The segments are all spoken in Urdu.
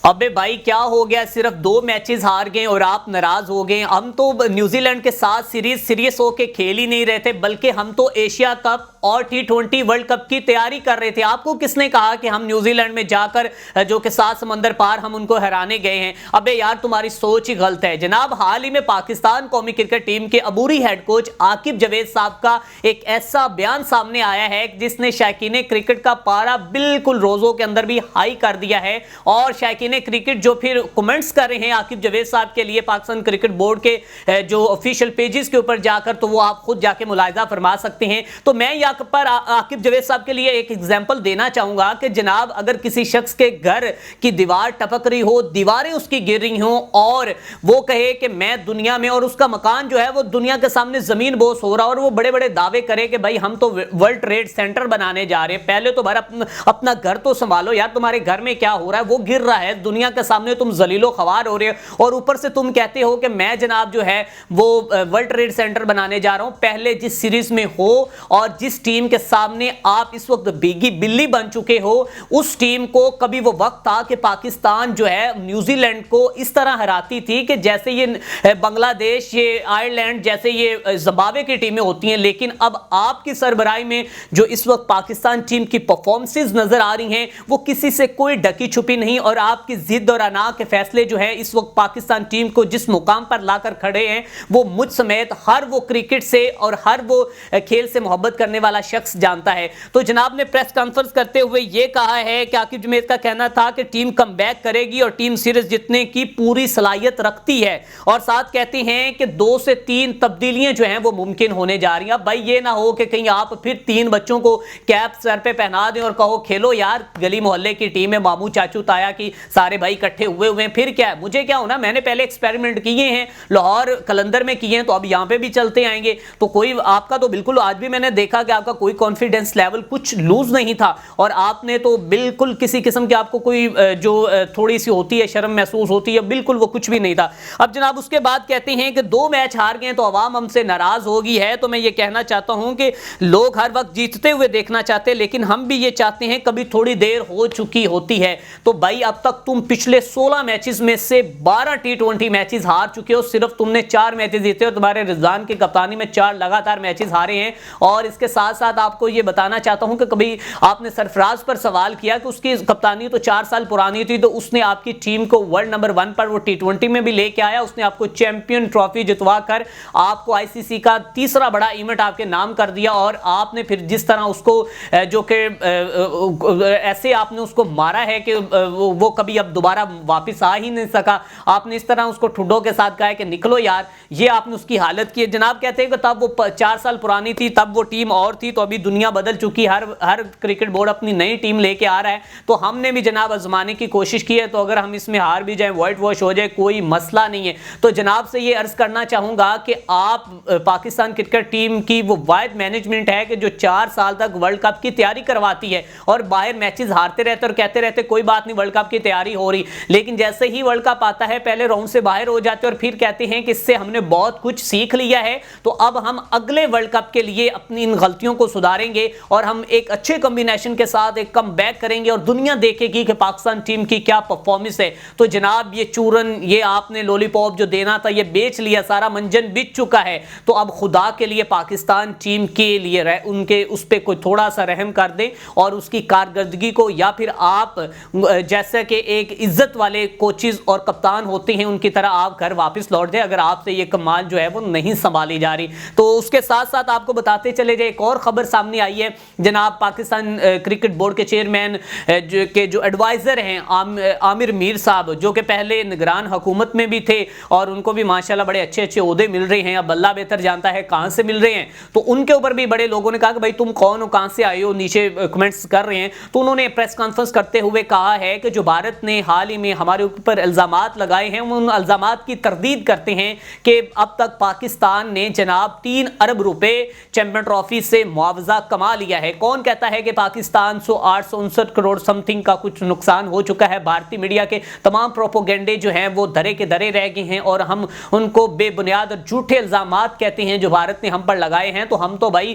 ابے بھائی کیا ہو گیا، صرف 2 میچز ہار گئے اور آپ ناراض ہو گئے؟ ہم تو نیوزی لینڈ کے ساتھ سیریس ہو کے کھیل ہی نہیں رہے تھے، بلکہ ہم تو ایشیا کپ اور T20 ورلڈ کپ کی تیاری کر رہے تھے۔ آپ کو کس نے کہا کہ ہم نیوزی لینڈ میں جا کر جو کہ 7 سمندر پار ہم ان کو ہرانے گئے ہیں؟ ابے یار تمہاری سوچ ہی غلط ہے۔ جناب حال ہی میں پاکستان قومی کرکٹ ٹیم کے عبوری ہیڈ کوچ عاقب جاوید صاحب کا ایک ایسا بیان سامنے آیا ہے جس نے شائقین کرکٹ کا پارا بالکل روزوں کے اندر بھی ہائی کر دیا ہے، اور شائقین کرکٹ جو پھر کمنٹس کر رہے ہیں عاقب جاوید صاحب کے لیے پاکستان کرکٹ بورڈ کے جو آفیشیل پیجز کے اوپر جا کر، تو وہ آپ خود جا کے ملاحظہ فرما سکتے ہیں۔ تو میں یہاں پر عاقب جاوید صاحب کے لیے ایک ایگزامپل دینا چاہوں گا کہ جناب اگر کسی شخص کے گھر کی دیوار ٹپک رہی ہو، دیواریں اس کی گر رہی ہوں، اور وہ کہے کہ میں دنیا میں، اور اس کا مکان جو ہے وہ دنیا کے سامنے زمین بوس ہو رہا، اور وہ بڑے بڑے دعوے کرے کہ بھائی ہم تو ورلڈ ٹریڈ سینٹر بنانے جا رہے ہیں، پہلے تو اپنا گھر تو سنبھالو یار، تمہارے گھر میں کیا ہو رہا ہے؟ وہ گر رہا ہے دنیا کے سامنے، تم ذلیل و خوار ہو رہے ہو، اور اوپر سے تم کہتے ہو کہ میں جناب جو ہے وہ ورلڈ ٹریڈ سینٹر بنانے جا رہا ہوں۔ پہلے جس سیریز میں ہو اور جس ٹیم کے سامنے آپ اس وقت بیگی بلی بن چکے ہو، اس ٹیم کو کبھی وہ وقت تھا کہ پاکستان جو ہے نیوزی لینڈ کو اس طرح ہراتی تھی کہ جیسے یہ بنگلہ دیش، یہ آئرلینڈ، جیسے یہ زمبابوے کی ٹیمیں ہوتی ہیں۔ لیکن اب آپ کی سربراہی میں جو اس وقت پاکستان ٹیم کی پرفارمنسز نظر آ رہی ہیں، وہ کسی سے کوئی ڈکی چھپی نہیں، اور آپ کی ضد اور انا کے فیصلے جو ہے اس وقت پاکستان ٹیم کو جس مقام پر لا کر کھڑے ہیں، وہ مجھ سمیت ہر وہ کرکٹ سے اور ہر وہ کھیل سے محبت کرنے والا شخص جانتا ہے۔ تو جناب نے پریس کانفرنس کرتے ہوئے یہ کہا ہے کہ عاقب جاوید کا کہنا تھا کہ ٹیم کم بیک کرے گی اور ٹیم سیریز جتنے کی پوری صلاحیت رکھتی ہے، اور ساتھ کہتے ہیں کہ 2 سے 3 تبدیلیاں جو ہیں وہ ممکن ہونے جا رہی ہیں۔ اب بھائی یہ نہ ہو کہ کہیں آپ پھر 3 بچوں کو کیپ سر پہ پہنا دیں اور کہو کھیلو یار، گلی محلے کی ٹیم ہے، ماموں چاچو تایا کی سارے بھائی اکٹھے ہوئے ہیں، پھر کیا ہے؟ مجھے کیا ہونا، میں نے پہلے ایکسپیریمنٹ کیے ہیں لاہور قلندر میں کیے ہیں، تو اب یہاں پہ بھی چلتے آئیں گے۔ تو کوئی آپ کا تو بالکل، آج بھی میں نے دیکھا کہ آپ کا کوئی کانفیڈنس لیول کچھ لوز نہیں تھا، اور آپ نے تو بالکل کسی قسم کی آپ کو کوئی جو تھوڑی سی ہوتی ہے شرم محسوس ہوتی ہے، بالکل وہ کچھ بھی نہیں تھا۔ اب جناب اس کے بعد کہتے ہیں کہ 2 میچ ہار گئے تو عوام ہم سے ناراض ہوگی ہے، تو میں یہ کہنا چاہتا ہوں کہ لوگ ہر وقت جیتتے ہوئے دیکھنا چاہتے ہیں، لیکن ہم بھی یہ چاہتے ہیں کبھی تھوڑی دیر ہو چکی ہوتی ہے۔ تو بھائی اب تک تم پچھلے 16 میچز میں سے 12 T20 میچز ہار چکے ہو، صرف تم نے 4 میچز جیتے ہو، تمہارے رضوان کی کپتانی میں 4 لگاتار میچز ہارے ہیں۔ اور اس کے ساتھ ساتھ آپ کو یہ بتانا چاہتا ہوں کہ کبھی آپ نے سرفراز پر سوال کیا کہ اس کی کپتانی تو 4 سال پرانی تھی، تو اس نے آپ کی ٹیم کو ورلڈ نمبر 1 پر وہ T20 میں بھی لے کے آیا، اس نے آپ کو چیمپئن ٹرافی جتوا کر آپ کو ICC کا تیسرا بڑا ایونٹ آپ کے نام کر دیا، اور آپ نے پھر جس طرح اس کو جو کہ ایسے آپ نے اس کو مارا ہے کہ وہ کبھی اب دوبارہ واپس آ ہی نہیں سکا، آپ نے اس طرح اس کو ٹھڈوں کے ساتھ کہا ہے کہ نکلو یار، یہ آپ نے اس کی حالت کی ہے۔ جناب کہتے ہیں کہ تب وہ 4 سال پرانی تھی، تب وہ ٹیم اور تھی، تو ابھی دنیا بدل چکی، ہر کرکٹ بورڈ اپنی نئی ٹیم لے کے آ رہا ہے، تو ہم نے بھی جناب آزمانے کی کوشش کی ہے، تو اگر ہم اس میں ہار بھی جائیں، وائٹ واش ہو جائے، کوئی مسئلہ نہیں ہے۔ تو جناب سے یہ عرض کرنا چاہوں گا کہ آپ پاکستان کرکٹ ٹیم کی وہ واحد مینجمنٹ ہے کہ جو 4 سال تک ورلڈ کپ کی تیاری کرواتی ہے، اور باہر میچز ہارتے رہتے اور کہتے رہتے کوئی بات نہیں ورلڈ کپ کی تیاری ہو رہی، لیکن جیسے ہی ورلڈ کپ آتا ہے پہلے راؤنڈ سے باہر ہو جاتے اور پھر کہتے ہیں کہ اس سے ہم نے بہت کچھ سیکھ لیا ہے، تو اب ہم اگلے ورلڈ کپ کے لیے اپنی ان غلطیوں کو سدھاریں گے، اور ہم ایک اچھے کمبینیشن کے ساتھ ایک کم بیک کریں گے، اور دنیا دیکھے گی کہ پاکستان ٹیم کی کیا پرفارمنس ہے۔ تو جناب یہ چورن، یہ آپ نے لولی پاپ جو دینا تھا یہ بیچ لیا، سارا منجن بچ چکا ہے، تو اب خدا کے لیے پاکستان ٹیم کے لیے ان کے اس پہ کوئی تھوڑا سا رحم کر دیں، اور اس کی کارکردگی کو، یا پھر آپ جیسے کہ ایک عزت والے کوچز اور کپتان ہوتے ہیں ان کی طرح آپ گھر واپس لوٹ جائیں، اگر آپ سے یہ کمال جو ہے وہ نہیں سنبھالی جا رہی۔ تو اس کے ساتھ ساتھ آپ کو بتاتے چلے جائے ایک اور خبر سامنے آئی ہے، جناب پاکستان کرکٹ بورڈ کے چیئرمین کے جو ایڈوائزر ہیں عامر میر صاحب، جو کہ پہلے نگران حکومت میں بھی تھے، اور ان کو بھی ماشاءاللہ بڑے اچھے اچھے عہدے مل رہے ہیں، اب اللہ بہتر جانتا ہے کہاں سے مل رہے ہیں، تو ان کے اوپر بھی بڑے لوگوں نے کہا کہ بھائی تم کون ہو، کہاں سے آئے ہو، نیچے کمنٹس کر رہے ہیں۔ تو انہوں نے پریس کانفرنس کرتے ہوئے کہا ہے کہ جو بھارت نے حال ہی میں ہمارے اوپر الزامات لگائے ہیں، ان الزامات کی تردید کرتے ہیں کہ اب تک پاکستان نے جناب 3 ارب روپے چیمپئن ٹرافی سے معاوضہ کما لیا ہے۔ کون کہتا ہے کہ پاکستان 859 کروڑ سم تھنگ کا کچھ نقصان ہو چکا ہے؟ بھارتی میڈیا کے تمام پروپوگنڈے جو ہیں وہ دھرے کے دھرے رہ گئے ہیں، اور ہم ان کو بے بنیاد اور جھوٹے الزامات کہتے ہیں جو بھارت نے ہم پر لگائے ہیں، تو ہم تو بھائی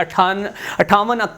58